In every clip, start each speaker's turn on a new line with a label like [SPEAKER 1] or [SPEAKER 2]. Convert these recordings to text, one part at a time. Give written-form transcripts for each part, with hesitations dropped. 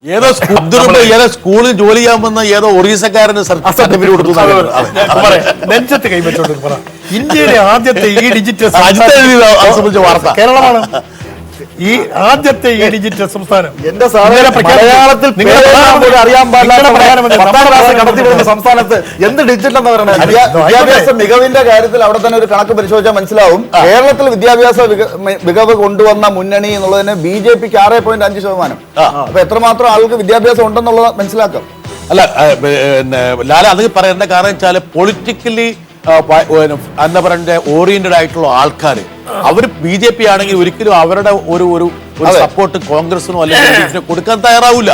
[SPEAKER 1] ഏതോ സ്കൂളിൽ ജോലി ചെയ്യാൻ വന്ന ഏതോ ഒറീസക്കാരന് സർട്ടിഫിക്കറ്റ് കൊടുത്തു.
[SPEAKER 2] നെഞ്ചത്ത് കൈവച്ചോണ്ട് ഇന്ത്യയിലെ ആദ്യത്തെ ഈ ഡിജിറ്റൽ
[SPEAKER 1] സംബന്ധിച്ച വാർത്ത
[SPEAKER 2] കേരളമാണ്. ഈ ആദ്യത്തെ ഈ ഡിജിറ്റൽ സംസ്ഥാനം
[SPEAKER 3] എന്റെ മലയാളത്തിൽ അറിയാൻ പാടില്ല സംസ്ഥാനത്ത് എന്ത് ഡിജിറ്റൽ എന്ന് പറയുന്നത്. വിദ്യാഭ്യാസ മികവിന്റെ കാര്യത്തിൽ അവിടെ തന്നെ ഒരു കണക്ക് പരിശോധിച്ചാൽ മനസ്സിലാവും. കേരളത്തിൽ വിദ്യാഭ്യാസ മികവ് കൊണ്ടുവന്ന മുന്നണി എന്നുള്ളതിന് BJPക്ക് 6.5%. അപ്പൊ എത്രമാത്രം ആൾക്ക് വിദ്യാഭ്യാസം ഉണ്ടെന്നുള്ളത് മനസ്സിലാക്കാം.
[SPEAKER 1] അല്ല ലാല അത് പറയേണ്ട കാരണം വെച്ചാല് പൊളിറ്റിക്കലി എന്താ പറയണ്ടേ ഓറിയന്റഡ് ആയിട്ടുള്ള ആൾക്കാർ അവർ BJP ആണെങ്കിൽ ഒരിക്കലും അവരുടെ ഒരു സപ്പോർട്ട് കോൺഗ്രസിനോ അല്ലെങ്കിൽ കൊടുക്കാൻ തയ്യാറാവില്ല.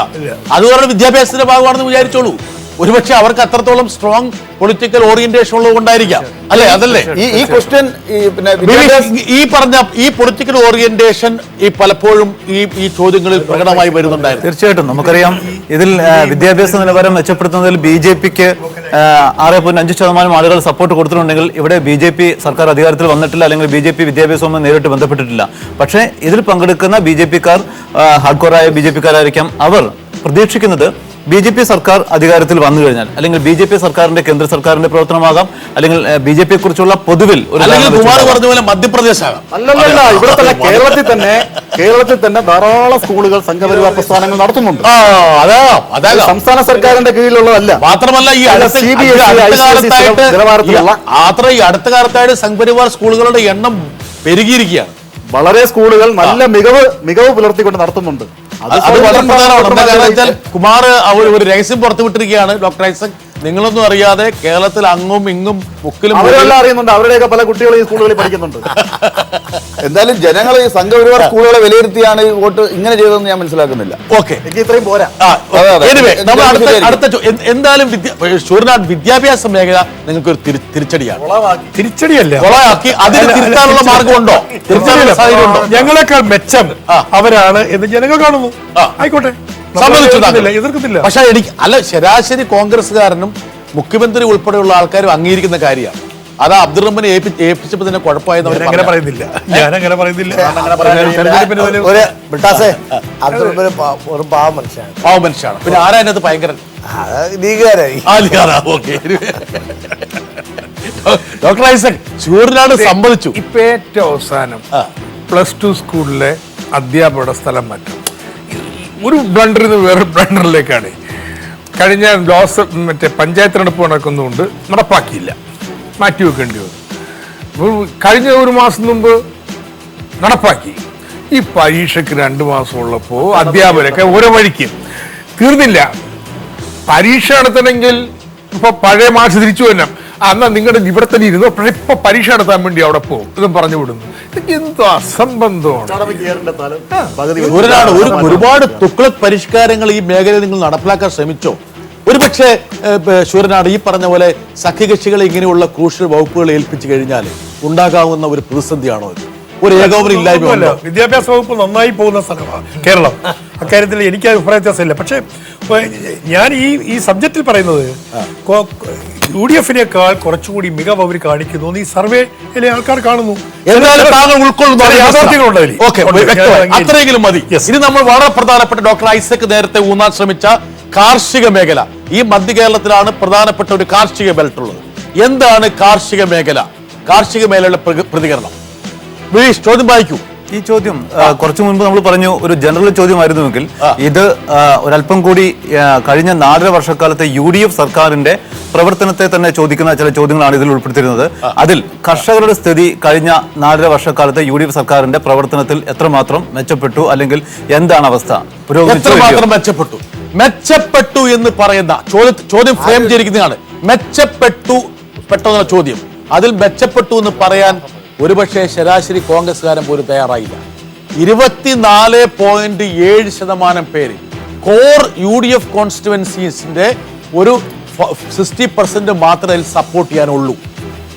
[SPEAKER 1] അതുകൊണ്ട് വിദ്യാഭ്യാസത്തിന്റെ ഭാഗമാണെന്ന് വിചാരിച്ചോളൂ. ഒരുപക്ഷെ അവർക്ക് അത്രത്തോളം സ്ട്രോങ് പൊളിറ്റിക്കൽ ഓറിയന്റേഷൻ ഉള്ളത് കൊണ്ടായിരിക്കാം. അല്ലെ അതല്ലേ
[SPEAKER 3] ഈ ക്വസ്റ്റ്യൻ
[SPEAKER 1] ഈ പറഞ്ഞ ഈ പൊളിറ്റിക്കൽ ഓറിയന്റേഷൻ ഈ പലപ്പോഴും ഈ ചോദ്യങ്ങളിൽ പ്രകടമായി വരുന്നുണ്ടായിരുന്നു.
[SPEAKER 4] തീർച്ചയായിട്ടും നമുക്കറിയാം ഇതിൽ വിദ്യാഭ്യാസ നിലവാരം മെച്ചപ്പെടുത്തുന്നതിൽ BJPക്ക് 6.5% ആളുകൾ സപ്പോർട്ട് കൊടുത്തിട്ടുണ്ടെങ്കിൽ ഇവിടെ BJP സർക്കാർ അധികാരത്തിൽ വന്നിട്ടില്ല, അല്ലെങ്കിൽ BJP വിദ്യാഭ്യാസവുമായി നേരിട്ട് ബന്ധപ്പെട്ടിട്ടില്ല. പക്ഷേ ഇതിൽ പങ്കെടുക്കുന്ന BJPക്കാർ ഹാർഡ്കോറായ BJPക്കാരായിരിക്കാം. അവർ പ്രതീക്ഷിക്കുന്നത് BJP സർക്കാർ അധികാരത്തിൽ വന്നു കഴിഞ്ഞാൽ, അല്ലെങ്കിൽ BJP സർക്കാരിന്റെ കേന്ദ്ര സർക്കാരിന്റെ പ്രവർത്തനമാകാം, അല്ലെങ്കിൽ BJPയെ കുറിച്ചുള്ള പൊതുവിൽ
[SPEAKER 1] കുമാർ പറഞ്ഞ പോലെ മധ്യപ്രദേശാകാം.
[SPEAKER 3] അല്ലല്ല, ഇവിടെ തന്നെ കേരളത്തിൽ തന്നെ ധാരാളം സ്കൂളുകൾ സംഘപരിവാർ പ്രസ്ഥാനങ്ങൾ നടത്തുന്നുണ്ട്. സംസ്ഥാന സർക്കാരിന്റെ കീഴിലുള്ളതല്ല.
[SPEAKER 1] മാത്രമല്ല ഈ അടുത്ത കാലത്തായിട്ട് സംഘപരിവാർ സ്കൂളുകളുടെ എണ്ണം പെരുകിയിരിക്കുകയാണ്.
[SPEAKER 3] വളരെ സ്കൂളുകൾ നല്ല മികവ് പുലർത്തിക്കൊണ്ട് നടത്തുന്നുണ്ട്.
[SPEAKER 1] അത് വളരെ പ്രധാനമാണ്. കുമാർ ഒരു രഹസ്യം പുറത്തുവിട്ടിരിക്കുകയാണ്. ഡോക്ടർ ഐസക്, നിങ്ങളൊന്നും അറിയാതെ കേരളത്തിൽ അങ്ങും ഇങ്ങും മുക്കിലും
[SPEAKER 3] അവരെല്ലാം അറിയുന്നുണ്ട്. അവരുടെയൊക്കെ പല കുട്ടികളും ഈ സ്കൂളുകളിൽ പഠിക്കുന്നുണ്ട്. എന്തായാലും ജനങ്ങൾ ഈ സംഘപരിവാർ സ്കൂളുകളെ വിലയിരുത്തിയാണ് ഈ വോട്ട് ഇങ്ങനെ ചെയ്തതെന്ന് ഞാൻ മനസ്സിലാക്കുന്നില്ല.
[SPEAKER 1] ഓക്കെ,
[SPEAKER 3] എനിക്ക് ഇത്രയും പോരാ.
[SPEAKER 1] അടുത്ത എന്തായാലും ശൂരനാട് വിദ്യാഭ്യാസ മേഖല നിങ്ങൾക്ക് ഒരു തിരിച്ചടിയാണ്.
[SPEAKER 2] തിരിച്ചടിയല്ല,
[SPEAKER 1] കൊളയാക്കി. അതിന് തിരുത്താനുള്ള മാർഗമുണ്ടോ?
[SPEAKER 2] ഞങ്ങളെക്കാൾ മെച്ചം അവരാണ് എന്ന് ജനങ്ങൾ കാണുന്നു. ആയിക്കോട്ടെ, എതിർക്കുന്നില്ല.
[SPEAKER 1] പക്ഷെ ശരാശരി കോൺഗ്രസ്സുകാരനും മുഖ്യമന്ത്രി ഉൾപ്പെടെയുള്ള ആൾക്കാരും അംഗീകരിക്കുന്ന കാര്യമാണ്. അത് അബ്ദുൾ റഹ്മാനെ ഏൽപ്പിച്ചപ്പോ തന്നെ കുഴപ്പമായെന്ന്
[SPEAKER 2] അങ്ങനെ പറയുന്നില്ല. ഞാനങ്ങനെ പറയുന്നില്ല.
[SPEAKER 3] ഒരു പാവ മനുഷ്യനാണ്.
[SPEAKER 1] പിന്നെ ആരാ അതിനകത്ത് ഭയങ്കര ഡോക്ടർ ഐസക്, ശൂരനാട് സംബന്ധിച്ചു
[SPEAKER 2] ഇപ്പൊ ഏറ്റവും അവസാനം +2 സ്കൂളിലെ അധ്യാപകരുടെ സ്ഥലം മാറ്റം ഒരു ബ്ലണ്ടറിൽ നിന്ന് വേറെ ബ്ലണ്ടറിലേക്കാണ്. കഴിഞ്ഞ പഞ്ചായത്ത് തെരഞ്ഞെടുപ്പ് നടക്കുന്നതുകൊണ്ട് നടപ്പാക്കിയില്ല, മാറ്റിവെക്കേണ്ടി വന്നു. കഴിഞ്ഞ ഒരു മാസം മുമ്പ് നടപ്പാക്കി. ഈ പരീക്ഷയ്ക്ക് 2 മാസം ഉള്ളപ്പോൾ അധ്യാപകരൊക്കെ ഓരോ വഴിക്ക് തീർന്നില്ല. പരീക്ഷ നടത്തണമെങ്കിൽ ഇപ്പൊ പഴയ മാഷ് തിരിച്ചു വരണം. എന്നാൽ നിങ്ങളുടെ ഇവിടെ തന്നെ ഇരുന്നു, പക്ഷെ ഇപ്പൊ പരീക്ഷ നടത്താൻ വേണ്ടി അവിടെ പോകും ഇതും പറഞ്ഞു വിടുന്നു. ഇതൊക്കെ എന്തോ അസംബന്ധമാണ്.
[SPEAKER 1] ഒരുപാട് തുക്ലക് പരിഷ്കാരങ്ങൾ ഈ മേഖലയിൽ നിങ്ങൾ നടപ്പിലാക്കാൻ ശ്രമിച്ചോ? ഒരുപക്ഷെ ശൂരനാട് ഈ പറഞ്ഞ പോലെ സഖ്യകക്ഷികളെ ഇങ്ങനെയുള്ള ക്രൂഷ്യൽ വകുപ്പുകൾ ഏൽപ്പിച്ചു കഴിഞ്ഞാൽ ഉണ്ടാകാവുന്ന ഒരു പ്രതിസന്ധിയാണോ ഇത്? ഒരു ഏകോപനം ഇല്ലായ്മ.
[SPEAKER 2] വിദ്യാഭ്യാസ വകുപ്പ് നന്നായി പോകുന്ന സ്ഥലമാണ് കേരളം. അക്കാര്യത്തിൽ എനിക്ക് അഭിപ്രായ വ്യത്യാസമില്ല. പക്ഷെ ഞാൻ ഈ സബ്ജക്റ്റിൽ പറയുന്നത് UDF-നേക്കാൾ കുറച്ചുകൂടി മികവ് അവർ കാണിക്കുന്നു ഈ സർവേയിലെ ആൾക്കാർ കാണുന്നു.
[SPEAKER 1] അത്രയെങ്കിലും മതി. ഇനി നമ്മൾ വളരെ പ്രധാനപ്പെട്ട ഡോക്ടർ ഐസക് നേരത്തെ ഊന്നാൻ ശ്രമിച്ച കാർഷിക മേഖല. ഈ മധ്യ കേരളത്തിലാണ് പ്രധാനപ്പെട്ട ഒരു കാർഷിക ബെൽറ്റ് ഉള്ളത്. എന്താണ് കാർഷിക മേഖല? കാർഷിക മേഖലയുടെ പ്രതികരണം ചോദ്യം വായിക്കൂ.
[SPEAKER 4] ഈ ചോദ്യം കുറച്ചു മുൻപ് നമ്മൾ പറഞ്ഞു ഒരു ജനറൽ ചോദ്യമായിരുന്നുവെങ്കിൽ ഇത് ഒരല്പം കൂടി കഴിഞ്ഞ 4.5 വർഷക്കാലത്തെ UDF സർക്കാരിന്റെ പ്രവർത്തനത്തെ തന്നെ ചോദിക്കുന്ന ചില ചോദ്യങ്ങളാണ് ഇതിൽ ഉൾപ്പെടുത്തിയിരുന്നത്. അതിൽ കർഷകരുടെ സ്ഥിതി കഴിഞ്ഞ 4.5 വർഷക്കാലത്തെ UDF സർക്കാരിന്റെ പ്രവർത്തനത്തിൽ എത്രമാത്രം മെച്ചപ്പെട്ടു, അല്ലെങ്കിൽ എന്താണ് അവസ്ഥ?
[SPEAKER 1] എത്രമാത്രം മെച്ചപ്പെട്ടു എന്ന് പറയുന്ന ചോദ്യം ഫ്രെയിം ചെയ്തിരിക്കുന്നതാണ്. പെട്ടെന്നുള്ള ചോദ്യം. അതിൽ മെച്ചപ്പെട്ടു എന്ന് പറയാൻ ഒരുപക്ഷെ ശരാശരി കോൺഗ്രസ്സുകാരൻ പോലും തയ്യാറായില്ല. 24.7% പേര് കോർ UDF കോൺസ്റ്റിറ്റ്യുവൻസീസിന്റെ ഒരു 60% മാത്രമേ സപ്പോർട്ട് ചെയ്യാനുള്ളൂ.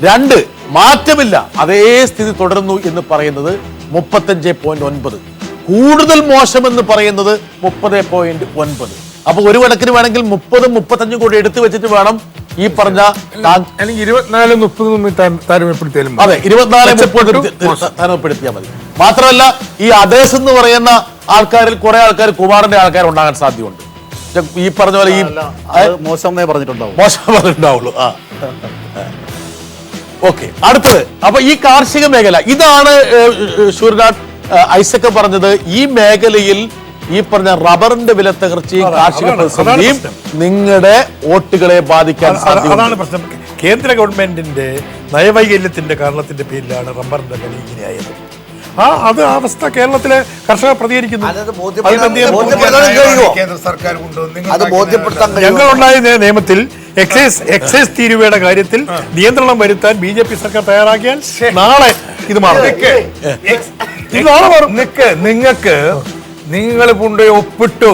[SPEAKER 1] 2 മാറ്റമില്ല, അതേ സ്ഥിതി തുടരുന്നു എന്ന് പറയുന്നത് 35.9. കൂടുതൽ മോശമെന്ന് പറയുന്നത് 30.9. അപ്പൊ ഒരു കണക്കിന് വേണമെങ്കിൽ 30-35 കൂടി എടുത്തു വെച്ചിട്ട് വേണം ഈ പറഞ്ഞ
[SPEAKER 2] 24-30 താരതമ്യപ്പെടുത്തിയാലും
[SPEAKER 1] അതെ 24-30 താരതമ്യപ്പെടുത്തിയാൽ മതി. മാത്രമല്ല ഈ അദേശ് എന്ന് പറയുന്ന ആൾക്കാരിൽ കുറെ ആൾക്കാർ കുമാറിന്റെ ആൾക്കാർ ഉണ്ടാകാൻ സാധ്യതയുണ്ട്. ഈ പറഞ്ഞ പോലെ ഈ
[SPEAKER 3] മോശം പറഞ്ഞിട്ടുണ്ടാവും.
[SPEAKER 1] മോശം പറഞ്ഞിട്ടുണ്ടാവുള്ളൂ. ഓക്കെ, അടുത്തത്. അപ്പൊ ഈ കാർഷിക മേഖല, ഇതാണ് ഷൂർനാഥ് ഐസക് പറഞ്ഞത്. ഈ മേഖലയിൽ ഈ പറഞ്ഞ റബ്ബറിന്റെ വില തകർച്ചയും കാർഷിക പ്രതിസന്ധിയും നിങ്ങളുടെ വോട്ടുകളെ ബാധിക്കാൻ സാധ്യത.
[SPEAKER 5] അതാണ് പ്രശ്നം. കേന്ദ്ര ഗവൺമെന്റിന്റെ നയവൈകല്യത്തിന്റെ കാരണത്തിന്റെ പേരിലാണ് റബ്ബറിന്റെ വില ഇങ്ങനെയായത്. അത് അവസ്ഥ കേരളത്തിലെ കർഷകർ പ്രതികരിക്കുന്നു. ഞങ്ങളുണ്ടായ നിയമത്തിൽ എക്സൈസ് തീരുവയുടെ കാര്യത്തിൽ നിയന്ത്രണം വരുത്താൻ BJP സർക്കാർ തയ്യാറാക്കിയാൽ നാളെ ഇത് മാറും.
[SPEAKER 2] നിങ്ങൾക്ക് നിങ്ങൾ കൊണ്ടുപോയി ഒപ്പിട്ടു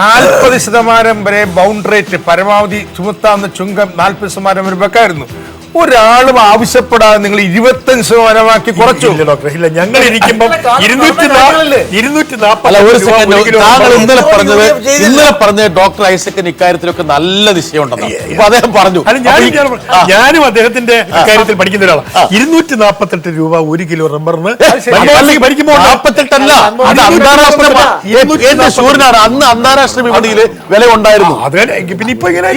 [SPEAKER 2] 40% വരെ ബൗണ്ട് റേറ്റ് പരമാവധി ചുമത്താവുന്ന ചുങ്കം 40% വരെ വെക്കായിരുന്നു. ഒരാളും ആവശ്യപ്പെടാതെ നിങ്ങൾ 25% കുറച്ചു.
[SPEAKER 5] ഇല്ല, ഞങ്ങൾ ഇരിക്കുമ്പോൾ 240.
[SPEAKER 1] ഇന്നലെ പറഞ്ഞ ഡോക്ടർ ഐസക്കിന് ഇക്കാര്യത്തിലൊക്കെ നല്ല നിശ്ചയമുണ്ടെന്ന് അദ്ദേഹം പറഞ്ഞു.
[SPEAKER 5] ഞാനും അദ്ദേഹത്തിന്റെ കാര്യത്തിൽ പഠിക്കുന്ന ഒരാളാണ്. 248 രൂപ 1 കിലോ റബ്ബറിന്
[SPEAKER 1] പഠിക്കുമ്പോൾ 48 അല്ല, അത് അന്താരാഷ്ട്ര സൂര്യനാണ്. അന്ന് അന്താരാഷ്ട്ര വിപണിയിൽ വില ഉണ്ടായിരുന്നു.
[SPEAKER 5] പിന്നെ ഇപ്പൊ ഇങ്ങനെ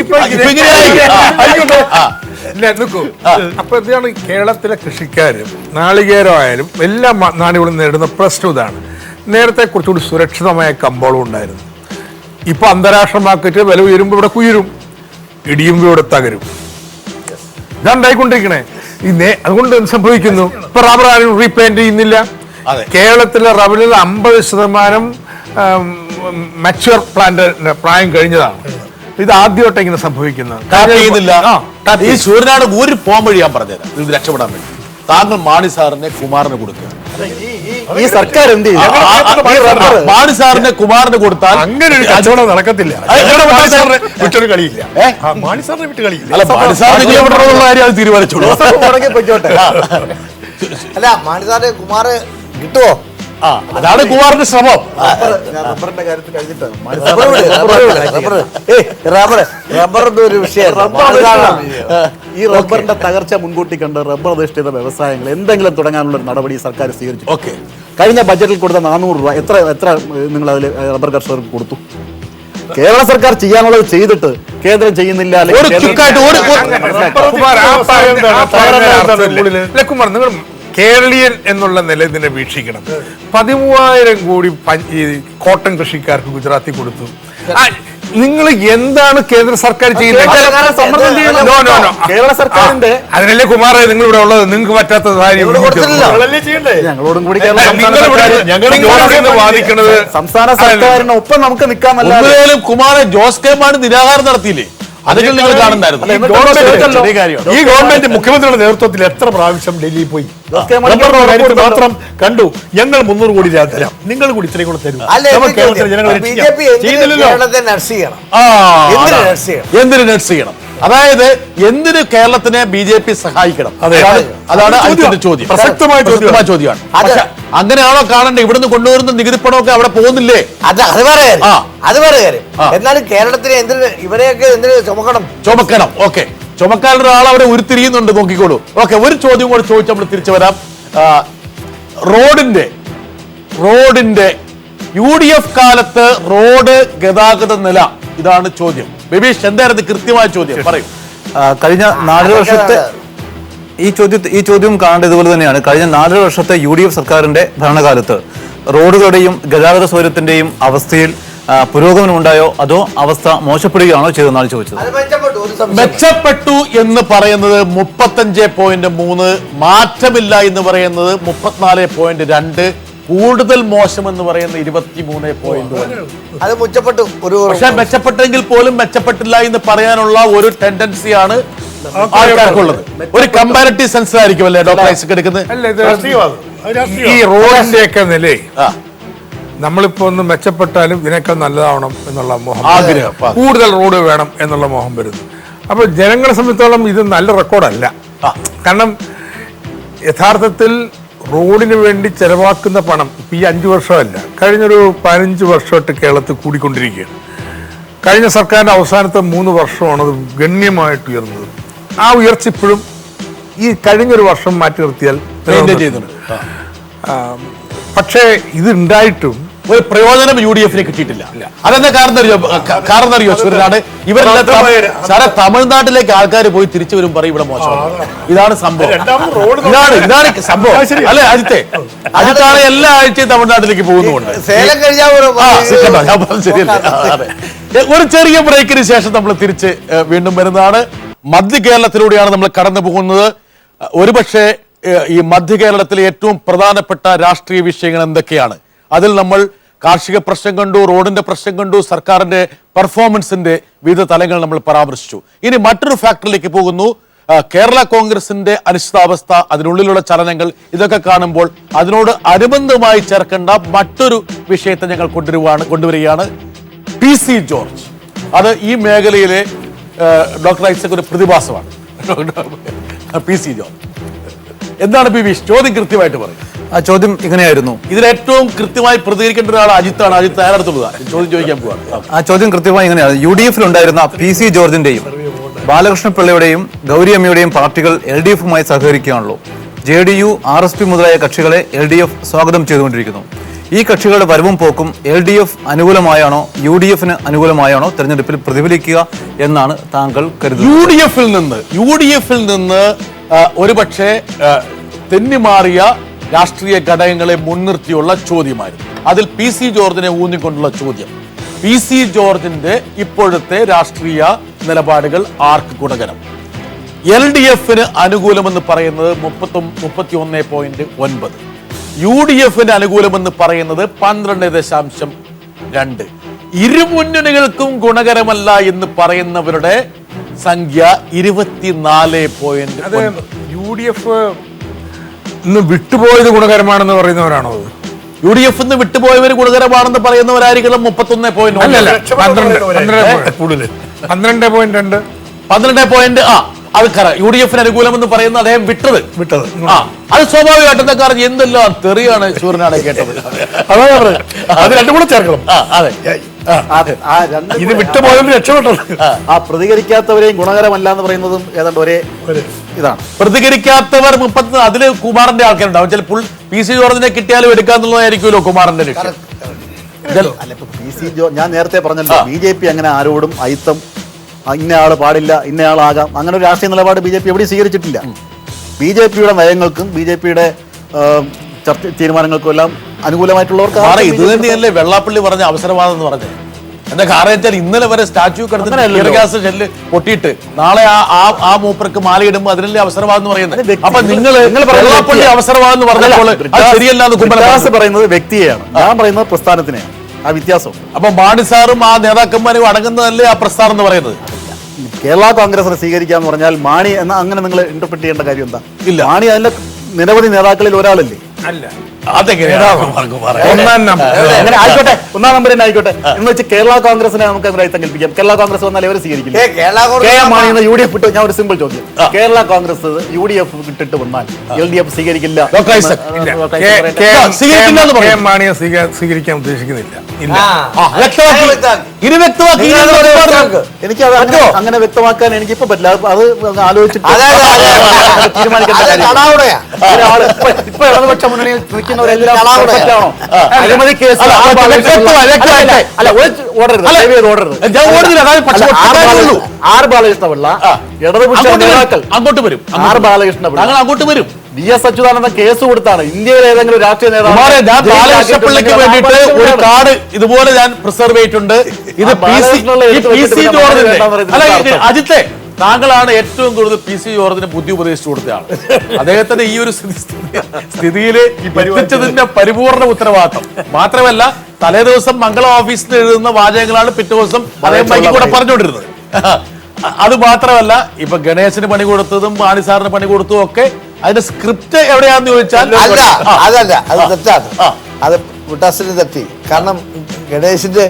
[SPEAKER 2] അപ്പൊ ഇതാണ് കേരളത്തിലെ കൃഷിക്കാരും നാളികേരമായാലും എല്ലാ നാടുകളും നേരിടുന്ന പ്രശ്നം. ഇതാണ് നേരത്തെ കുറച്ചുകൂടി സുരക്ഷിതമായ കമ്പോളം ഉണ്ടായിരുന്നു. ഇപ്പൊ അന്താരാഷ്ട്ര മാർക്കറ്റ് വില ഉയരുമ്പോൾ ഇവിടെ കുയരും, ഇടിയുമ്പോൾ ഇവിടെ തകരും. ഇതാണ് ഉണ്ടായിക്കൊണ്ടിരിക്കണേ. അതുകൊണ്ട് എന്ത് സംഭവിക്കുന്നു? ഇപ്പൊ റബ്ബർ ആരും റീപ്ലാന്റ് ചെയ്യുന്നില്ല. കേരളത്തിലെ റബ്ബറിൽ 50% മച്ചുവർ പ്ലാന്റ് പ്രായം കഴിഞ്ഞതാണ്. ഇത് ആദ്യമായിട്ട് ഇങ്ങനെ സംഭവിക്കുന്നത്.
[SPEAKER 1] ഈ സൂര്യനാട് ഒരു പോം വഴി ഞാൻ പറഞ്ഞുതരാം ഇത് രക്ഷപ്പെടാൻ വേണ്ടി. താങ്കൾ മാണി സാറിനെ കുമാറിന് കൊടുക്കുക.
[SPEAKER 3] ഈ സർക്കാർ എന്ത് ചെയ്യും?
[SPEAKER 1] മാണി സാറിനെ കുമാറിന് കൊടുത്താൽ
[SPEAKER 5] അങ്ങനെ ഒരു കച്ചവടം നടക്കത്തില്ല. വിട്ടൊരു കളിയില്ല. മാണി സാറിനെ വിട്ട് കളിയില്ല.
[SPEAKER 1] അല്ല, മാണി സാറിന് കിലോമീറ്ററുള്ള കാര്യം അത് തീരുമാനിച്ചോളൂ.
[SPEAKER 6] അല്ല, മാണി സാറിന് കുമാർ കിട്ടുവോ?
[SPEAKER 1] അതാണ് കുമാറിന്റെ ശ്രമം.
[SPEAKER 3] റബ്ബറിന്റെ കാര്യത്തിൽ കഴിഞ്ഞിട്ട്
[SPEAKER 6] റബ്ബറിന്റെ ഒരു വിഷയം.
[SPEAKER 3] ഈ റബ്ബറിന്റെ തകർച്ച മുൻകൂട്ടി കണ്ട് റബ്ബർ അധിഷ്ഠിത വ്യവസായങ്ങൾ എന്തെങ്കിലും തുടങ്ങാനുള്ള ഒരു നടപടി സർക്കാർ സ്വീകരിച്ചു.
[SPEAKER 1] ഓക്കെ,
[SPEAKER 3] കഴിഞ്ഞ ബജറ്റിൽ കൊടുത്ത 400 രൂപ എത്ര നിങ്ങൾ അതിൽ റബ്ബർ കർഷകർക്ക് കൊടുത്തു? കേരള സർക്കാർ ചെയ്യാനുള്ളത് ചെയ്തിട്ട് കേന്ദ്രം ചെയ്യുന്നില്ല.
[SPEAKER 2] കുമാർ, നിങ്ങൾ കേരളീയൻ എന്നുള്ള നില ഇതിനെ വീക്ഷിക്കണം. 13,000 കോടി ഈ കോട്ടൺ കൃഷിക്കാർക്ക് ഗുജറാത്തിൽ കൊടുത്തു. നിങ്ങൾ എന്താണ് കേന്ദ്ര സർക്കാർ ചെയ്യുന്നത്?
[SPEAKER 3] കേരള സർക്കാരിന്റെ
[SPEAKER 2] അതിനല്ലേ കുമാറെ നിങ്ങൾ ഇവിടെ ഉള്ളത്? നിങ്ങൾക്ക് പറ്റാത്ത
[SPEAKER 3] ഞങ്ങളോടും കൂടി
[SPEAKER 2] വാദിക്കുന്നത്
[SPEAKER 3] സംസ്ഥാന സർക്കാരിനൊപ്പം നമുക്ക് നിൽക്കാമല്ലോ.
[SPEAKER 1] കുമാറെ ജോസ് കെ മാണി നിരാഹാരം നടത്തിയില്ലേ? അതൊക്കെ നിങ്ങൾ കാണുന്നുണ്ടായിരുന്നു.
[SPEAKER 5] ഈ ഗവൺമെന്റ് മുഖ്യമന്ത്രിയുടെ നേതൃത്വത്തിൽ എത്ര പ്രാവശ്യം ഡൽഹിയിൽ പോയി മാത്രം കണ്ടു. ഞങ്ങൾ 300 കോടി രൂപ തരാം, നിങ്ങൾ കൂടി ഇത്രയും കൂടെ തരും.
[SPEAKER 1] എന്തിന് നട്സ് ചെയ്യണം? അതായത് എന്തിന് കേരളത്തിനെ BJP സഹായിക്കണം? അതാണ് അതിന്റെ ചോദ്യം.
[SPEAKER 5] പ്രസക്തമായ
[SPEAKER 1] ചോദ്യമാണ്. അങ്ങനെയാണോ കാണണ്ടേ? ഇവിടുന്ന് കൊണ്ടുവരുന്ന നികുതിപ്പണമൊക്കെ അവിടെ പോകുന്നില്ലേ?
[SPEAKER 6] അത് വേറെ കാര്യം. എന്നാലും കേരളത്തിന് എന്തിന് ഇവരെയൊക്കെ എന്തിന് ചുമക്കണം?
[SPEAKER 1] ഓക്കെ, ചുമക്കാൻ ഒരാൾ അവിടെ ഉരുത്തിരിയുന്നുണ്ട്, നോക്കിക്കോളൂ. ഓക്കെ, ഒരു ചോദ്യം കൂടെ ചോദിച്ച് നമ്മൾ തിരിച്ചു വരാം. റോഡിന്റെ UDF കാലത്ത് റോഡ് ഗതാഗത നില, ഇതാണ് ചോദ്യം. ബിബീഷ്, എന്തായിരുന്നു കൃത്യമായ ചോദ്യം? പറയും.
[SPEAKER 4] കഴിഞ്ഞ 4 വർഷത്തെ ഈ ചോദ്യം കാണേണ്ടത് ഇതുപോലെ തന്നെയാണ്. കഴിഞ്ഞ 4 വർഷത്തെ UDF സർക്കാരിന്റെ ഭരണകാലത്ത് റോഡുകളുടെയും ഗതാഗത സൗകര്യത്തിന്റെയും അവസ്ഥയിൽ പുരോഗമനം ഉണ്ടായോ അതോ അവസ്ഥ മോശപ്പെടുകയാണോ ചെയ്തെന്നാണ് ചോദിച്ചത്.
[SPEAKER 1] മെച്ചപ്പെട്ടു എന്ന് പറയുന്നത് 35.3, മാറ്റമില്ല എന്ന് പറയുന്നത് 34.2, കൂടുതൽ മോശം എന്ന് പറയുന്ന 23.1.
[SPEAKER 6] അത് മെച്ചപ്പെട്ടു.
[SPEAKER 1] പക്ഷെ മെച്ചപ്പെട്ടെങ്കിൽ പോലും മെച്ചപ്പെട്ടില്ല എന്ന് പറയാനുള്ള ഒരു ടെൻഡൻസിയാണ് ആൾക്കാർക്കുള്ളത്. ഒരു കമ്പാരിറ്റീവ് സെൻസ് ആയിരിക്കും അല്ലേ ഡോക്ടർ ഐസക് എടുക്കുന്നത്?
[SPEAKER 2] ഈ റോഡിന്റെ ഒക്കെ നില നമ്മളിപ്പോ ഒന്ന് മെച്ചപ്പെട്ടാലും ഇതിനേക്കാൾ നല്ലതാവണം എന്നുള്ള മോഹം,
[SPEAKER 1] ആഗ്രഹം,
[SPEAKER 2] കൂടുതൽ റോഡ് വേണം എന്നുള്ള മോഹം വരുന്നു. അപ്പൊ ജനങ്ങളെ സംബന്ധിച്ചോളം ഇത് നല്ല റെക്കോർഡല്ല. കാരണം യഥാർത്ഥത്തിൽ റോഡിന് വേണ്ടി ചെലവാക്കുന്ന പണം ഇപ്പൊ ഈ 5 വർഷമല്ല, കഴിഞ്ഞൊരു 15 വർഷമായിട്ട് കേരളത്തിൽ കൂടിക്കൊണ്ടിരിക്കുകയാണ്. കഴിഞ്ഞ സർക്കാരിന്റെ അവസാനത്തെ 3 വർഷമാണ് അത് ഗണ്യമായിട്ട് ഉയർന്നത്. ആ ഉയർച്ച ഇപ്പോഴും ഈ കഴിഞ്ഞൊരു വർഷം മാറ്റി നിർത്തിയാൽ
[SPEAKER 1] ചെയ്യുന്നുണ്ട്.
[SPEAKER 2] പക്ഷേ ഇത് ഉണ്ടായിട്ടും
[SPEAKER 1] ഒരു പ്രയോജനം UDF കിട്ടിയിട്ടില്ല. അതെന്താ കാരണം അറിയോ സൂര്യനാട്? ഇവരെല്ലാം സാറേ തമിഴ്നാട്ടിലേക്ക് ആൾക്കാർ പോയി തിരിച്ചു വരും പറയും ഇവിടെ മോശമാണ്. ഇതാണ് സംഭവം. ഇതാണ് സംഭവം അല്ലെ അജിത്തെ? അജിത്താണ് എല്ലാ ആഴ്ചയും തമിഴ്നാട്ടിലേക്ക് പോകുന്നുണ്ട്.
[SPEAKER 6] സേലം കഴിഞ്ഞാൽ
[SPEAKER 1] ശരിയല്ലേ? ഒരു ചെറിയ ബ്രേക്കിന് ശേഷം നമ്മൾ തിരിച്ച് വീണ്ടും വരുന്നതാണ്. മധ്യ കേരളത്തിലൂടെയാണ് നമ്മൾ കടന്നു പോകുന്നത്. ഒരുപക്ഷെ ഈ മധ്യ കേരളത്തിലെ ഏറ്റവും പ്രധാനപ്പെട്ട രാഷ്ട്രീയ വിഷയങ്ങൾ എന്തൊക്കെയാണ്? അതിൽ നമ്മൾ കാർഷിക പ്രശ്നം കണ്ടു, റോഡിന്റെ പ്രശ്നം കണ്ടു, സർക്കാരിന്റെ പെർഫോമൻസിന്റെ വിവിധ തലങ്ങൾ നമ്മൾ പരാമർശിച്ചു. ഇനി മറ്റൊരു ഫാക്ടറിലേക്ക് പോകുന്നു. കേരള കോൺഗ്രസിന്റെ അനിശ്ചിതാവസ്ഥ, അതിനുള്ളിലുള്ള ചലനങ്ങൾ, ഇതൊക്കെ കാണുമ്പോൾ അതിനോട് അനുബന്ധമായി ചേർക്കേണ്ട മറ്റൊരു വിഷയത്തെ ഞങ്ങൾ കൊണ്ടുവരികയാണ്. PC George. അത് ഈ മേഖലയിലെ ഡോക്ടർ ഐസക് ഒരു പ്രതിഭാസമാണ്. PC ജോർജ് എന്താണ് ചോദ്യം കൃത്യമായിട്ട് പറയും.
[SPEAKER 4] ആ ചോദ്യം ഇങ്ങനെയായിരുന്നു.
[SPEAKER 1] ഇതിലേറ്റവും കൃത്യമായി പ്രതികരിക്കേണ്ട ഒരാൾ അജിത്താണ്. അജിത്ത് തയ്യാറെടുത്തുള്ള ചോദ്യം ചോദിക്കാൻ പോവാണ്.
[SPEAKER 4] ആ ചോദ്യം കൃത്യമായി ഇങ്ങനെയാണ്. UDF ഉണ്ടായിരുന്ന PC ജോർജിന്റെയും ബാലകൃഷ്ണ പിള്ളയുടെയും ഗൗരിയമ്മയുടെയും പാർട്ടികൾ LDF-മായി സഹകരിക്കുകയാണല്ലോ. JDU, RSP മുതലായ കക്ഷികളെ LDF സ്വാഗതം ചെയ്തുകൊണ്ടിരിക്കുന്നു. ഈ കക്ഷികളുടെ വരവും പോക്കും LDF അനുകൂലമായാണോ UDF-ന് അനുകൂലമായാണോ തെരഞ്ഞെടുപ്പിൽ പ്രതിഫലിക്കുക എന്നാണ് താങ്കൾ കരുതുന്നത്?
[SPEAKER 1] UDF-ൽ നിന്ന് ഒരുപക്ഷെ തെന്നിമാറിയ രാഷ്ട്രീയ ഘടകങ്ങളെ മുൻനിർത്തിയുള്ള ചോദ്യമായിരുന്നു. അതിൽ PC ജോർജിനെ ഊന്നിക്കൊണ്ടുള്ള ചോദ്യം. PC ജോർജിന്റെ ഇപ്പോഴത്തെ രാഷ്ട്രീയ നിലപാടുകൾ ആർക്ക് ഗുണകരം? LDF-ന് അനുകൂലമെന്ന് പറയുന്നത് 31.9, UDF-ന് അനുകൂലമെന്ന് പറയുന്നത് 12.2. ഇരുമുന്നണികൾക്കും ഗുണകരമല്ല എന്ന് പറയുന്നവരുടെ സംഖ്യ 24.9.
[SPEAKER 2] UDF ഇന്ന് വിട്ടുപോയത് ഗുണകരമാണെന്ന് പറയുന്നവരാണോ?
[SPEAKER 1] UDF ഇന്ന് വിട്ടുപോയവർ ഗുണകരമാണെന്ന് പറയുന്നവരായിരിക്കണം 31.9.
[SPEAKER 2] അല്ലല്ല, 12.2.
[SPEAKER 1] 12. അത് UDF-ന് അനുകൂലമെന്ന് പറയുന്ന അദ്ദേഹം വിട്ടത്. അത് സ്വാഭാവികമായിട്ടും കാരണം എന്തെല്ലാം തെറിയാണ് സൂര്യനാണ് കേട്ടത്.
[SPEAKER 5] അത് രണ്ടും കൂടെ ചേർക്കണം.
[SPEAKER 1] അതെ,
[SPEAKER 5] ഇത് വിട്ടുപോയവർ രക്ഷപ്പെട്ടത്.
[SPEAKER 3] ആ പ്രതികരിക്കാത്തവരെയും ഗുണകരമല്ല എന്ന് പറയുന്നതും ഏതാണ്ട് ഒരേ ഇതാണ്.
[SPEAKER 1] പ്രതികരിക്കാത്തവർ 30. അതില് കുമാറിന്റെ ആൾക്കാരുണ്ടാവും. ചിലപ്പോൾ PC ജോർജിനെ കിട്ടിയാലും എടുക്കാന്നുള്ളതായിരിക്കുമല്ലോ കുമാറിന്റെ ലക്ഷ്യം.
[SPEAKER 3] PC ഞാൻ നേരത്തെ പറഞ്ഞല്ലോ, BJP അങ്ങനെ ആരോടും അയിത്തം ഇന്നയാള് പാടില്ല, ഇന്നയാളാകാം, അങ്ങനെ ഒരു രാഷ്ട്രീയ നിലപാട് BJP എവിടെയും സ്വീകരിച്ചിട്ടില്ല. BJP-യുടെ നയങ്ങൾക്കും BJP-യുടെ തീരുമാനങ്ങൾക്കും എല്ലാം അനുകൂലമായിട്ടുള്ളവർക്ക്
[SPEAKER 1] ഇത് തന്നെയല്ലേ വെള്ളാപ്പള്ളി പറഞ്ഞ അവസരവാദം എന്ന് പറഞ്ഞത്. എന്താ കാരണം വെച്ചാൽ ഇന്നലെ വരെ സ്റ്റാച്യു കിടന്നിട്ട് ഷെല്ല് പൊട്ടിയിട്ട് നാളെ ആ മൂപ്പർക്ക് മാലയിടുമ്പോൾ അതിനല്ലേ അവസരവാദം എന്ന് പറയുന്നത്. അപ്പൊ നിങ്ങൾ വെള്ളാപ്പള്ളി അവസരവാദം എന്ന് പറഞ്ഞപ്പോൾ ശരിയല്ല എന്ന്
[SPEAKER 3] പറയുന്നത് വ്യക്തിയെയാണ്, ഞാൻ പറയുന്നത് പ്രസ്ഥാനത്തിനെയാണ്. ആ വ്യത്യാസം.
[SPEAKER 1] അപ്പൊ മാണി സാറും ആ നേതാക്കന്മാരും അടങ്ങുന്നതല്ലേ ആ പ്രസ്ഥാനം എന്ന് പറയുന്നത്.
[SPEAKER 3] കേരള കോൺഗ്രസിനെ സ്വീകരിക്കാന്ന് പറഞ്ഞാൽ മാണി എന്ന അങ്ങനെ നിങ്ങൾ ഇന്റർപ്രറ്റ് ചെയ്യേണ്ട കാര്യം എന്താ?
[SPEAKER 1] ഇല്ല,
[SPEAKER 3] മാണി അതിന്റെ നിരവധി നേതാക്കളിൽ ഒരാളല്ലേ?
[SPEAKER 2] അല്ല,
[SPEAKER 3] ആയിക്കോട്ടെ, ഒന്നാം നമ്പർ തന്നെ ആയിക്കോട്ടെ എന്ന് വെച്ച് കേരള കോൺഗ്രസിനെ നമുക്ക് അഭിപ്രായം കൽപ്പിക്കാം. കേരള കോൺഗ്രസ് വന്നാൽ ഇവരെ സ്വീകരിക്കില്ല. UDF ഇട്ട് ഞാൻ ഒരു സിമ്പിൾ ചോദ്യം, കേരള കോൺഗ്രസ് UDF ഇട്ടിട്ട് വന്നാൽ LDF സ്വീകരിക്കില്ല?
[SPEAKER 2] മാണിയെ സ്വീകരിക്കാൻ ഉദ്ദേശിക്കുന്നില്ല.
[SPEAKER 3] എനിക്ക് അങ്ങനെ വ്യക്തമാക്കാൻ എനിക്കിപ്പോ പറ്റില്ല. അത് ആലോചിച്ചിട്ട് തീരുമാനിക്കേണ്ട കാര്യം. ഇപ്പൊ ഇടതുപക്ഷ മുന്നണിയിൽ അഴിമതി കേസ് ആർ ബാലകൃഷ്ണപിള്ള, ഇടതുപക്ഷ നേതാക്കൾ അങ്ങോട്ട് വരും. ആർ ബാലകൃഷ്ണപിള്ള അങ്ങോട്ട് വരും. DS അച്യുതാനന്ദൻ കേസ് കൊടുത്താണ് ഇന്ത്യയിലെ ഏതെങ്കിലും രാഷ്ട്രീയ നേതാവ്.
[SPEAKER 1] ബാലകൃഷ്ണപിള്ളയ്ക്ക് വേണ്ടിയിട്ട് ഒരു കാർഡ് ഇതുപോലെ ഞാൻ പ്രിസർവ് ചെയ്തിട്ടുണ്ട്. ഇത് PC ജോർജിന്റെ. അജിത്തെ, താങ്കളാണ് ഏറ്റവും കൂടുതൽ PC ജോർജിന് ബുദ്ധി ഉപദേശിച്ചു കൊടുത്തയാണ്. അദ്ദേഹത്തിന്റെ ഈ ഒരു സ്ഥിതിയിൽ എത്തിച്ചതിന്റെ പരിപൂർണ ഉത്തരവാദിത്വം. മാത്രമല്ല തലേ ദിവസം മംഗളം ഓഫീസിൽ എഴുതുന്ന വാചകങ്ങളാണ് പിറ്റേ ദിവസം അദ്ദേഹം കൂടെ പറഞ്ഞുകൊണ്ടിരുന്നത്. അത് മാത്രമല്ല ഇപ്പൊ ഗണേശന് പണി കൊടുത്തതും മാണി സാറിന് പണി കൊടുത്തതും ഒക്കെ അതിന്റെ സ്ക്രിപ്റ്റ് എവിടെയാണെന്ന് ചോദിച്ചാൽ
[SPEAKER 6] അതല്ല, അത് തെറ്റാണ്. അത് വിട്ടാസിന് തെറ്റി. കാരണം ഗണേശിന്റെ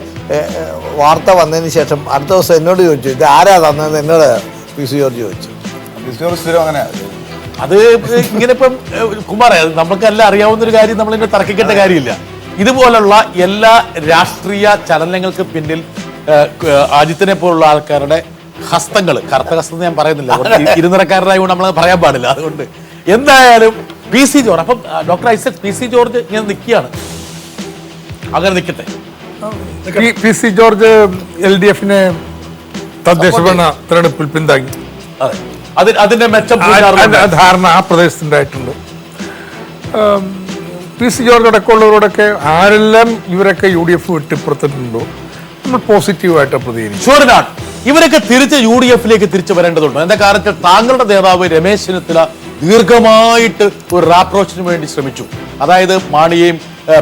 [SPEAKER 6] വാർത്ത വന്നതിന് ശേഷം അടുത്ത ദിവസം എന്നോട് ചോദിച്ചു, ഇത് ആരാ തന്നതെന്ന് എന്നോട് PC ജോർജ് ചോദിച്ചു.
[SPEAKER 1] അത് ഇങ്ങനെ ഇപ്പം കുമാറേ, നമുക്കെല്ലാം അറിയാവുന്ന ഒരു കാര്യം, നമ്മളിങ്ങനെ തർക്കിക്കേണ്ട കാര്യമില്ല. ഇതുപോലുള്ള എല്ലാ രാഷ്ട്രീയ ചലനങ്ങൾക്ക് പിന്നിൽ അജിത്തിനെ പോലുള്ള ആൾക്കാരുടെ ഹസ്തങ്ങൾ, കറുത്ത ഹസ്തം ഞാൻ പറയുന്നില്ല, ഇരുനിറക്കാരനായതുകൊണ്ട് നമ്മൾ പറയാൻ പാടില്ല. അതുകൊണ്ട് എന്തായാലും PC ജോർജ്, അപ്പം ഡോക്ടർ ഐസക് PC ജോർജ് ഇങ്ങനെ നിൽക്കുകയാണ്. അങ്ങനെ നിൽക്കട്ടെ.
[SPEAKER 2] PC ജോർജ് LDF-നെ തദ്ദേശ ഭരണ തെരഞ്ഞെടുപ്പിൽ പിന്താങ്ങി.
[SPEAKER 1] അതിന്റെ മെച്ചം
[SPEAKER 2] ധാരണ ആ പ്രദേശത്തുണ്ടായിട്ടുണ്ട്. PC ജോർജ് അടക്കമുള്ളവരോടൊക്കെ ആരെല്ലാം ഇവരൊക്കെ UDF വിട്ട് പുറത്തിട്ടുണ്ടോ നമ്മൾ പോസിറ്റീവായിട്ട് പ്രതികരിക്കും.
[SPEAKER 1] ഷുവറിനാണ് ഇവരൊക്കെ തിരിച്ച് UDF-ലേക്ക് തിരിച്ചു വരേണ്ടതുണ്ട്. എന്താ കാരണത്തിൽ താങ്കളുടെ നേതാവ് രമേശ് ചെന്നിത്തല ദീർഘമായിട്ട് ഒരു റാപ്രോച്ചിന് വേണ്ടി ശ്രമിച്ചു. അതായത് മാണിയെയും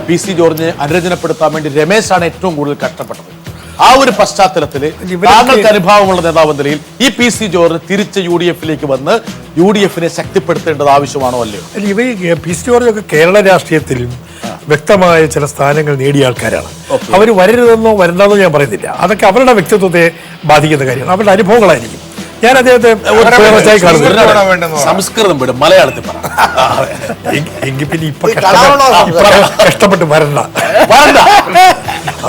[SPEAKER 1] PC ജോർജിനെ അനുരഞ്ജനപ്പെടുത്താൻ വേണ്ടി രമേശാണ് ഏറ്റവും കൂടുതൽ കഷ്ടപ്പെട്ടത്. ആ ഒരു പശ്ചാത്തലത്തിൽ താങ്കൾക്ക് അനുഭവമുള്ള നേതാവ് എന്ന നിലയിൽ ഈ PC ജോർജ് തിരിച്ച് UDF-ലേക്ക് വന്ന് UDF-നെ ശക്തിപ്പെടുത്തേണ്ടത് ആവശ്യമാണോ അല്ലയോ?
[SPEAKER 5] ഇവർ PC ജോർജൊക്കെ കേരള രാഷ്ട്രീയത്തിലും വ്യക്തമായ ചില സ്ഥാനങ്ങൾ നേടിയ ആൾക്കാരാണ്. അവർ വരരുതെന്നോ വരണ്ടെന്നോ ഞാൻ പറയുന്നില്ല. അതൊക്കെ അവരുടെ വ്യക്തിത്വത്തെ ബാധിക്കുന്ന കാര്യമാണ്, അവരുടെ അനുഭവങ്ങളായിരിക്കും. ഞാൻ അദ്ദേഹത്തെ
[SPEAKER 1] സംസ്കൃതം വിടും, മലയാളത്തിൽ പറ.
[SPEAKER 5] എങ്കിൽ പിന്നെ ഇപ്പൊ കഷ്ടപ്പെട്ട് വരണ്ട.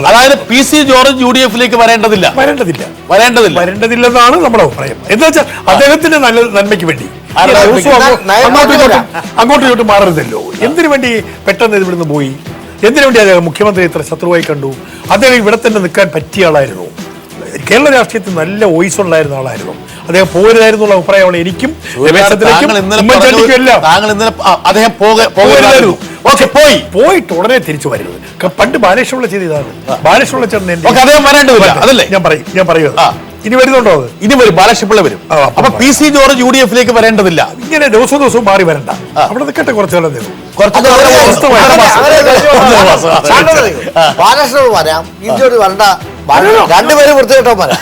[SPEAKER 1] അതായത് PC ജോർജ് UDF-ലേക്ക്
[SPEAKER 5] വരേണ്ടതില്ലെന്നാണ് നമ്മുടെ അഭിപ്രായം. എന്താ വെച്ചാൽ അദ്ദേഹത്തിന്റെ നന്മയ്ക്ക് വേണ്ടി അങ്ങോട്ടും ഇങ്ങോട്ടും മാറരുതല്ലോ. എന്തിനു വേണ്ടി പെട്ടെന്ന് ഇവിടുന്ന് പോയി? എന്തിനു വേണ്ടി അദ്ദേഹം മുഖ്യമന്ത്രി ഇത്ര ശത്രുവായി കണ്ടു? അദ്ദേഹം ഇവിടെ തന്നെ നിൽക്കാൻ പറ്റിയ ആളായിരുന്നു. കേരള രാഷ്ട്രീയത്തിൽ നല്ല വോയിസ് ഉണ്ടായിരുന്ന ആളായിരുന്നു. അദ്ദേഹം പോകരുതായിരുന്നുള്ള അഭിപ്രായമാണ് എനിക്കും പോയിട്ട് ഉടനെ തിരിച്ചു വരരുത്. പണ്ട് ബാലകൃഷ്ണപിള്ള ചെയ്ത ഇതാണ്. ബാലകൃഷ്ണപിള്ള ചേട്ടൻ ഞാൻ പറയുന്നത് ഇനി വരുന്നുണ്ടോ? അത്
[SPEAKER 1] ഇനി വരും, ബാലകൃഷ്ണപിള്ള വരും. അപ്പൊ PC ജോർജ് UDF-ലേക്ക് വരേണ്ടതില്ല.
[SPEAKER 5] ഇങ്ങനെ ദിവസവും മാറി വരണ്ട. അവിടെ നിൽക്കട്ടെ കുറച്ചു കാലം.
[SPEAKER 6] ബാലകൃഷ്ണൻ വരാം, ഇഞ്ചോട് വരണ്ട, രണ്ടുപേരും വൃത്തികെട്ടോ വരാം.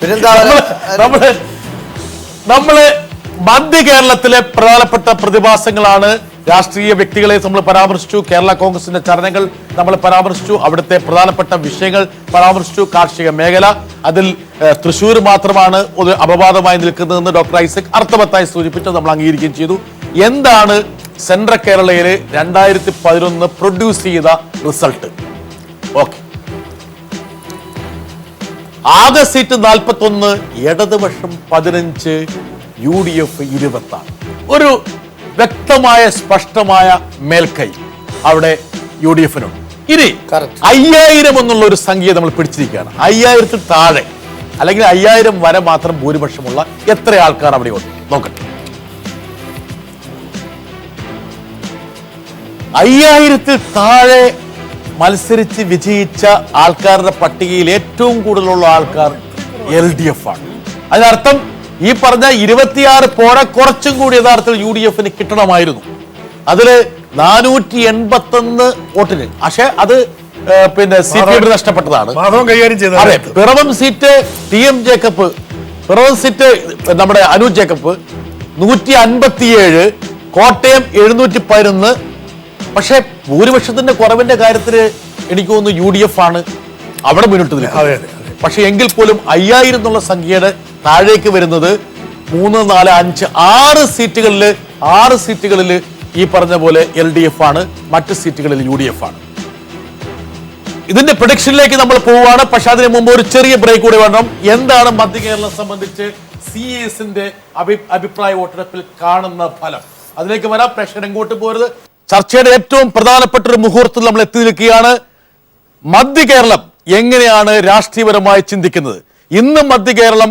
[SPEAKER 6] പിന്നെന്താ
[SPEAKER 1] നമ്മള് മധ്യ കേരളത്തിലെ പ്രധാനപ്പെട്ട പ്രതിഭാസങ്ങളാണ്. രാഷ്ട്രീയ വ്യക്തികളെ നമ്മൾ പരാമർശിച്ചു, കേരള കോൺഗ്രസിന്റെ ചലനങ്ങൾ നമ്മൾ പരാമർശിച്ചു, അവിടുത്തെ പ്രധാനപ്പെട്ട വിഷയങ്ങൾ പരാമർശിച്ചു. കാർഷിക മേഖല, അതിൽ തൃശ്ശൂർ മാത്രമാണ് ഒരു അപവാദമായി നിൽക്കുന്നതെന്ന് ഡോക്ടർ ഐസക് അർത്ഥവത്തായി സൂചിപ്പിച്ചത് നമ്മൾ അംഗീകരിക്കുകയും ചെയ്തു. എന്താണ് സെൻട്രൽ കേരളയില് 2011 പ്രൊഡ്യൂസ് ചെയ്ത റിസൾട്ട്? ഓക്കെ, ആകെ സീറ്റ് 41, ഇടതുപക്ഷം 15, UDF 20. ഒരു വ്യക്തമായ സ്പഷ്ടമായ മേൽക്കൈ അവിടെ UDF-നുണ്ട്. ഇനി 5000 എന്നുള്ള ഒരു സംഖ്യ നമ്മൾ പിടിച്ചിരിക്കുകയാണ്. 5000-ൽ താഴെ അല്ലെങ്കിൽ 5000 വരെ മാത്രം ഭൂരിപക്ഷമുള്ള എത്ര ആൾക്കാർ അവിടെ ഉണ്ട് നോക്കട്ടെ. 5000-ൽ താഴെ മത്സരിച്ച് വിജയിച്ച ആൾക്കാരുടെ പട്ടികയിൽ ഏറ്റവും കൂടുതലുള്ള ആൾക്കാർ LDF ആണ്. അതിനർത്ഥം ഈ പറഞ്ഞ 26 പോരാ, കുറച്ചും കൂടി യഥാർത്ഥത്തിൽ UDF-ന് കിട്ടണമായിരുന്നു. അതില് 481 വോട്ടിന്. പക്ഷെ അത് പിന്നെ CPI നഷ്ടപ്പെട്ടതാണ്. അതെ, Piravom seat TM Jacob, Piravom seat നമ്മുടെ അനൂജ് ജേക്കബ് 157, കോട്ടയം 711. പക്ഷെ ഭൂരിപക്ഷത്തിന്റെ കുറവിന്റെ കാര്യത്തിൽ എനിക്ക് തോന്നുന്നു UDF ആണ് അവിടെ മുന്നോട്ട് നിൽക്കുന്നത്. പക്ഷെ എങ്കിൽ പോലും 5000 എന്നുള്ള സംഖ്യയുടെ താഴേക്ക് വരുന്നത് 3, 4, 5, 6 സീറ്റുകളിൽ ഈ പറഞ്ഞ പോലെ LDF ആണ്, മറ്റ് സീറ്റുകളിൽ UDF ആണ്. ഇതിന്റെ പ്രൊഡിക്ഷനിലേക്ക് നമ്മൾ പോവുകയാണ്. പക്ഷെ അതിന് മുമ്പ് ഒരു ചെറിയ ബ്രേക്ക് കൂടി വേണം. എന്താണ് മധ്യ കേരളം സംബന്ധിച്ച് CAS-ന്റെ അഭിപ്രായ വോട്ടെടുപ്പിൽ കാണുന്ന ഫലം? അതിലേക്ക് വരാം. പ്രേക്ഷകർ എങ്ങോട്ട് പോരുത്. ചർച്ചയുടെ ഏറ്റവും പ്രധാനപ്പെട്ട ഒരു മുഹൂർത്തത്തിൽ നമ്മൾ എത്തി നിൽക്കുകയാണ്. മധ്യ കേരളം എങ്ങനെയാണ് രാഷ്ട്രീയപരമായി ചിന്തിക്കുന്നത്? ഇന്ന് മധ്യ കേരളം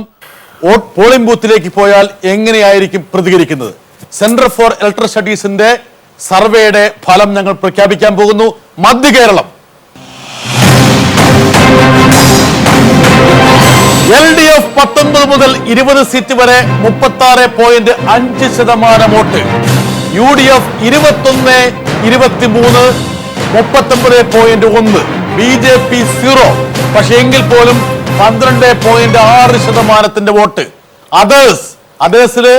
[SPEAKER 1] പോളിംഗ് ബൂത്തിലേക്ക് പോയാൽ എങ്ങനെയായിരിക്കും പ്രതികരിക്കുന്നത്? സെന്റർ ഫോർ ഇലക്ടറൽ സ്റ്റഡീസിന്റെ സർവേയുടെ ഫലം ഞങ്ങൾ പ്രഖ്യാപിക്കാൻ പോകുന്നു. മധ്യ കേരളം LDF 19 മുതൽ 20 സീറ്റ് വരെ 36.5% വോട്ട്. UDF 21, 23, 39.1. BJP 0. പക്ഷെ എങ്കിൽ പോലും 12.6% വോട്ട്. അതേഴ്സില്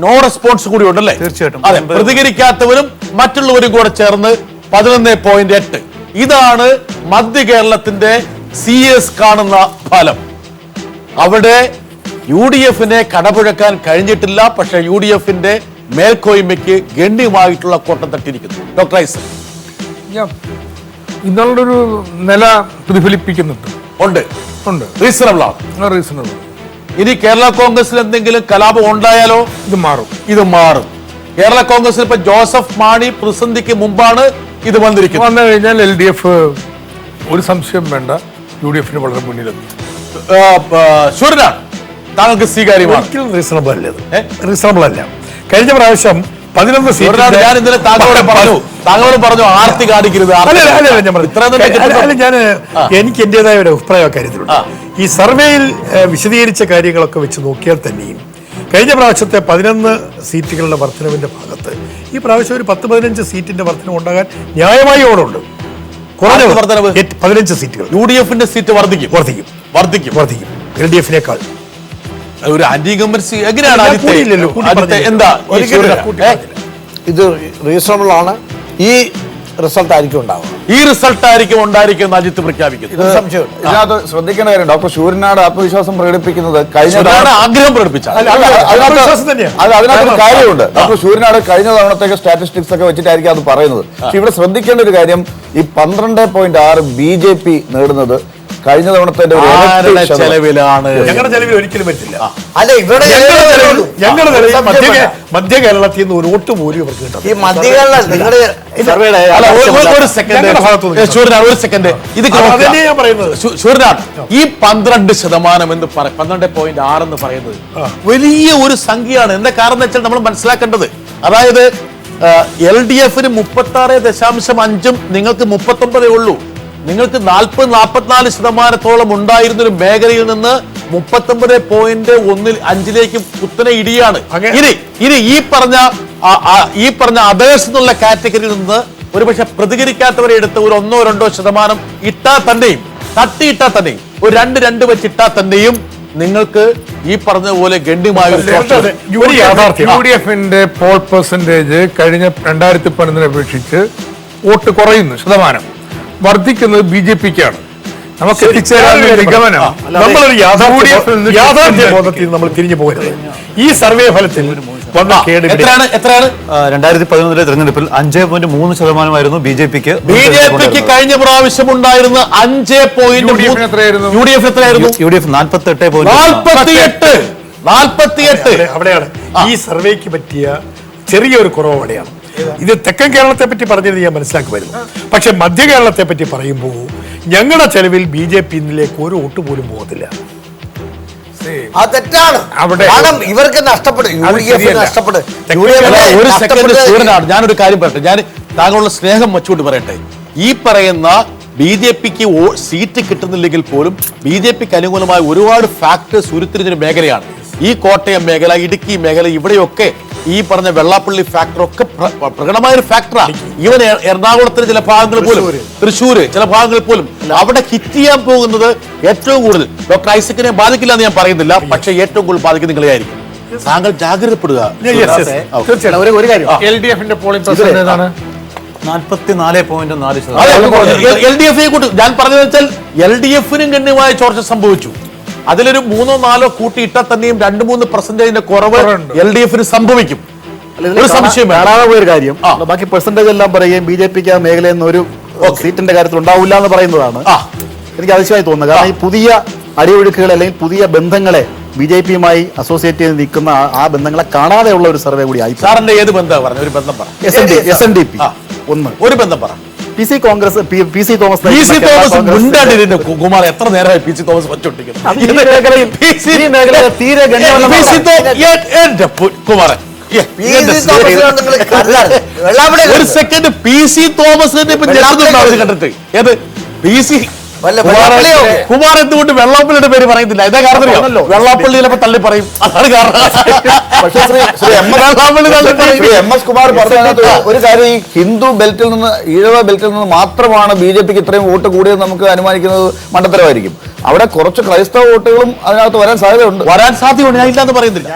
[SPEAKER 1] നോ റെസ്പോൺസ് കൂടി ഉണ്ടല്ലേ?
[SPEAKER 4] തീർച്ചയായിട്ടും.
[SPEAKER 1] അതെ, പ്രതികരിക്കാത്തവരും മറ്റുള്ളവരും കൂടെ ചേർന്ന് 11.8. ഇതാണ് മധ്യ കേരളത്തിന്റെ CS കാണുന്ന ഫലം. അവിടെ UDF-നെ കടപുഴക്കാൻ കഴിഞ്ഞിട്ടില്ല. പക്ഷെ UDF-ന്റെ മേൽക്കോയ്മയ്ക്ക് ഗണ്യമായിട്ടുള്ള കോട്ടം തട്ടിയിരിക്കുന്നു. ഡോക്ടർ ഐസക്,
[SPEAKER 2] ഇന്നുള്ളൊരു നില പ്രതിഫലിപ്പിക്കുന്നുണ്ട്.
[SPEAKER 1] ഉണ്ട്, റീസണബിൾ ആണ്. ഇനി കേരള കോൺഗ്രസിൽ എന്തെങ്കിലും കലാപം ഉണ്ടായാലോ
[SPEAKER 2] ഇത് മാറും.
[SPEAKER 1] കേരള കോൺഗ്രസിൽ ഇപ്പൊ ജോസഫ് മാണി പ്രതിസന്ധിക്ക് മുമ്പാണ് ഇത് വന്നിരിക്കുന്നു.
[SPEAKER 2] വന്നു കഴിഞ്ഞാൽ LDF ഒരു സംശയം വേണ്ട, UDF വളരെ മുന്നിലെത്തും.
[SPEAKER 1] ശൂരനാണ്, താങ്കൾക്ക് സ്വീകാര്യമാണ്?
[SPEAKER 5] ഒരിക്കലും റീസണബിൾ അല്ല, റീസണബിൾ അല്ല. കഴിഞ്ഞ പ്രാവശ്യം 11
[SPEAKER 1] ശൂരനാട്, ഞാൻ ഇന്നലെ താങ്കളോട് പറഞ്ഞു ആർത്തി കാണിക്കരുത്.
[SPEAKER 5] എനിക്ക് എന്റേതായ ഒരു അഭിപ്രായ കാര്യത്തിലുണ്ട്. ഈ സർവേയിൽ വിശദീകരിച്ച കാര്യങ്ങളൊക്കെ വെച്ച് നോക്കിയാൽ തന്നെയും കഴിഞ്ഞ പ്രാവശ്യത്തെ 11 സീറ്റുകളുടെ വർധനവിന്റെ ഭാഗത്ത് ഈ പ്രാവശ്യം ഒരു 10-15 സീറ്റിന്റെ വർധനം ഉണ്ടാകാൻ ന്യായമായ ഓടുണ്ട്. കുറഞ്ഞ വർധനവ് 15 സീറ്റുകൾ.
[SPEAKER 1] UDFന്റെ സീറ്റ് വർദ്ധിക്കും.
[SPEAKER 5] LDFനേക്കാൾ
[SPEAKER 1] ഒരു ആന്റി ഇൻകംബൻസി എങ്ങനെയാണ് എന്താ
[SPEAKER 6] ഇത് റീസണബിൾ ആണ്. ഈ റിസൾട്ട് ആയിരിക്കും ഉണ്ടാവുക.
[SPEAKER 1] ഈ റിസൾട്ട് ആയിരിക്കും ഉണ്ടായിരിക്കും അജിത്ത് പ്രഖ്യാപിക്കുന്നത്.
[SPEAKER 3] ഇതിനകത്ത് ശ്രദ്ധിക്കേണ്ട കാര്യം ഡോക്ടർ ശൂരനാട് ആത്മവിശ്വാസം പ്രകടിപ്പിക്കുന്നത്
[SPEAKER 1] ആഗ്രഹം പ്രകടിപ്പിച്ച
[SPEAKER 3] അതിനകത്ത് കാര്യമുണ്ട്. ഡോക്ടർ ശൂരനാട് കഴിഞ്ഞ തവണത്തേക്ക് സ്റ്റാറ്റിസ്റ്റിക്സ് ഒക്കെ വെച്ചിട്ടായിരിക്കും അത് പറയുന്നത്. പക്ഷെ ഇവിടെ ശ്രദ്ധിക്കേണ്ട ഒരു കാര്യം, ഈ 12.6 BJP നേടുന്നത് കഴിഞ്ഞ തവണത്തെ
[SPEAKER 1] ചെലവിലാണ്.
[SPEAKER 5] ഞങ്ങളുടെ ചെലവിൽ ഒരിക്കലും പറ്റില്ല.
[SPEAKER 6] അല്ല, ഇവിടെ
[SPEAKER 5] ഞങ്ങളുടെ മധ്യ കേരളത്തിൽ നിന്ന് ഒരു വോട്ട് പോലും ഇവർക്ക് കിട്ടും.
[SPEAKER 6] ഈ മധ്യ കേരളം നിങ്ങളുടെ
[SPEAKER 1] ഒരു സെക്കൻഡ് ഇത്
[SPEAKER 5] ഞാൻ പറയുന്നത്
[SPEAKER 1] ശൂരനാട്, ഈ 12% എന്ന് 12.6 എന്ന് പറയുന്നത് വലിയ ഒരു സംഖ്യയാണ്. എന്താ കാരണം വെച്ചാൽ നമ്മൾ മനസ്സിലാക്കേണ്ടത്, അതായത് LDFന് 36.5 നിങ്ങൾക്ക് 39 ഉള്ളൂ. നിങ്ങൾക്ക് 40-44% ഉണ്ടായിരുന്ന ഒരു മേഖലയിൽ നിന്ന് 39.15 കുത്തനെ ഇടിയാണ്. ഇനി ഈ പറഞ്ഞ അതേഴ്സ് എന്നുള്ള കാറ്റഗറിയിൽ നിന്ന് ഒരുപക്ഷെ പ്രതികരിക്കാത്തവരെ എടുത്ത് ഒരു 1-2% ഇട്ടാൽ തന്നെയും, തട്ടിയിട്ടാൽ തന്നെയും, ഒരു 2 വെച്ച് ഇട്ടാൽ തന്നെയും നിങ്ങൾക്ക് ഈ പറഞ്ഞതുപോലെ ഗണ്യമായ
[SPEAKER 2] UDFന്റെ പോൾ പെർസെന്റേജ് കഴിഞ്ഞ 2011 അപേക്ഷിച്ച് വോട്ട് കുറയുന്നു, ശതമാനം വർദ്ധിക്കുന്നത് BJPക്കാണ്. നമുക്ക് എത്തിച്ചേരാൻ നിഗമനം
[SPEAKER 5] നമ്മളൊരു യാഥാർത്ഥ്യ ബോധത്തിൽ നമ്മൾ തിരിഞ്ഞു പോകരുത്. ഈ സർവേ ഫലത്തിൽ വന്ന കേട്
[SPEAKER 1] എത്രയാണ്?
[SPEAKER 4] 2011 തെരഞ്ഞെടുപ്പിൽ 5.3% BJPക്ക്
[SPEAKER 1] കഴിഞ്ഞ പ്രാവശ്യം ഉണ്ടായിരുന്ന 5.3. UDF എത്രയായിരുന്നു?
[SPEAKER 4] UDF
[SPEAKER 1] 48.
[SPEAKER 5] അവിടെയാണ് ഈ സർവേക്ക് പറ്റിയ ചെറിയൊരു കുറവ്. അവിടെയാണ് ഇത് തെക്കൻ കേരളത്തെ പറ്റി പറഞ്ഞത് ഞാൻ മനസ്സിലാക്കി വരുന്നു. പക്ഷെ മധ്യ കേരളത്തെ പറ്റി പറയുമ്പോൾ ഞങ്ങളുടെ ചെലവിൽ BJP ഇന്നിലേക്ക് ഒരു വോട്ട് പോലും പോകത്തില്ല.
[SPEAKER 6] അത് തെറ്റാണ്. കാരണം ഇവർക്ക് നഷ്ടപ്പെടും.
[SPEAKER 1] ഒരു സെക്കൻഡ് ശൂരനാട്, ഞാനൊരു കാര്യം പറയട്ടെ. ഞാൻ താങ്കളുടെ സ്നേഹം വച്ചുകൊണ്ട് പറയട്ടെ. ഈ പറയുന്ന BJPക്ക് സീറ്റ് കിട്ടുന്നില്ലെങ്കിൽ പോലും BJPക്ക് അനുകൂലമായ ഒരുപാട് ഫാക്ടേഴ്സ് ഉരുത്തിരിഞ്ഞൊരു മേഖലയാണ് ഈ കോട്ടയം മേഖല, ഇടുക്കി മേഖല. ഇവിടെയൊക്കെ ഈ പറഞ്ഞ വെള്ളാപ്പള്ളി ഫാക്ടർ ഒക്കെ പ്രകടമായ ഒരു ഫാക്ടറാണ്. ഈവൻ എറണാകുളത്തിന് ചില ഭാഗങ്ങൾ പോലും, തൃശ്ശൂര് ചില ഭാഗങ്ങൾ പോലും അവിടെ ഹിറ്റ് ചെയ്യാൻ പോകുന്നത് ഏറ്റവും കൂടുതൽ ഡോക്ടർ ഐസക്കിനെ ബാധിക്കില്ല എന്ന് ഞാൻ പറയുന്നില്ല, പക്ഷേ ഏറ്റവും കൂടുതൽ ബാധിക്കുന്നത് നിങ്ങളെയായിരിക്കും. താങ്കൾ ജാഗ്രതപ്പെടുക.
[SPEAKER 2] ഒരു കാര്യം, LDFന്റെ പോളിംഗ് പെർസെന്റേജ് ഏതാണ്?
[SPEAKER 4] 44.4%.
[SPEAKER 1] LDF ഞാൻ പറഞ്ഞതെന്ന് വെച്ചാൽ LDFനും ഗണ്യമായ ചോർച്ച സംഭവിച്ചു. അതിലൊരു 3-4 കൂട്ടിയിട്ടാൽ തന്നെയും 2-3% കുറവ് LDFന് സംഭവിക്കും. ഒരു സംശയം
[SPEAKER 3] കാണാതെ പോയൊരു കാര്യം, ബാക്കി പെർസെന്റേജ് എല്ലാം പറയുകയും BJPക്ക് ആ മേഖലയിൽ നിന്ന് ഒരു സീറ്റിന്റെ കാര്യത്തിൽ ഉണ്ടാവില്ല എന്ന് പറയുന്നതാണ് എനിക്ക് അതിശയമായി തോന്നുന്നത്. കാരണം ഈ പുതിയ അടിയൊഴുക്കുകൾ അല്ലെങ്കിൽ പുതിയ ബന്ധങ്ങളെ BJPയുമായി അസോസിയേറ്റ് ചെയ്ത് നിൽക്കുന്ന ആ ബന്ധങ്ങളെ കാണാതെയുള്ള ഒരു സർവേ കൂടി ആയി.
[SPEAKER 1] സാറിന്റെ ഏത് ബന്ധം പറഞ്ഞു? ഒരു ബന്ധം പറ.
[SPEAKER 3] SNDP
[SPEAKER 1] ഒരു ബന്ധം പറ.
[SPEAKER 3] PC Congress, PC Thomas
[SPEAKER 1] Kumar എത്ര നേരമായി PC തോമസ് വച്ചോണ്ടിരിക്കുന്നു?
[SPEAKER 3] തീരെ
[SPEAKER 1] കുമാരൻ ഒരു സെക്കൻഡ്, PC തോമസിനെ കണ്ടിട്ട് ഏത് PC കുമാർ എന്തുകൊണ്ട് വെള്ളാപ്പള്ളിയുടെ പേര് പറയുന്നില്ല? ഇതാ കാരണം. വെള്ളാപ്പള്ളി ചിലപ്പോ തള്ളി പറയും, അതാണ് കാരണം.
[SPEAKER 3] MS കുമാർ പറഞ്ഞതിനകത്ത് ഒരു കാര്യം, ഈ ഹിന്ദു ബെൽറ്റിൽ നിന്ന്, ഈഴവ ബെൽറ്റിൽ നിന്ന് മാത്രമാണ് BJPക്ക് ഇത്രയും വോട്ട് കൂടിയത് നമുക്ക് അനുമാനിക്കുന്നത് മണ്ടത്തരമായിരിക്കും. അവിടെ കുറച്ച് ക്രൈസ്തവ വോട്ടുകളും അതിനകത്ത് വരാൻ സാധ്യതയുണ്ട്.
[SPEAKER 1] ഞാൻ ഇല്ലാന്ന് പറയുന്നില്ല.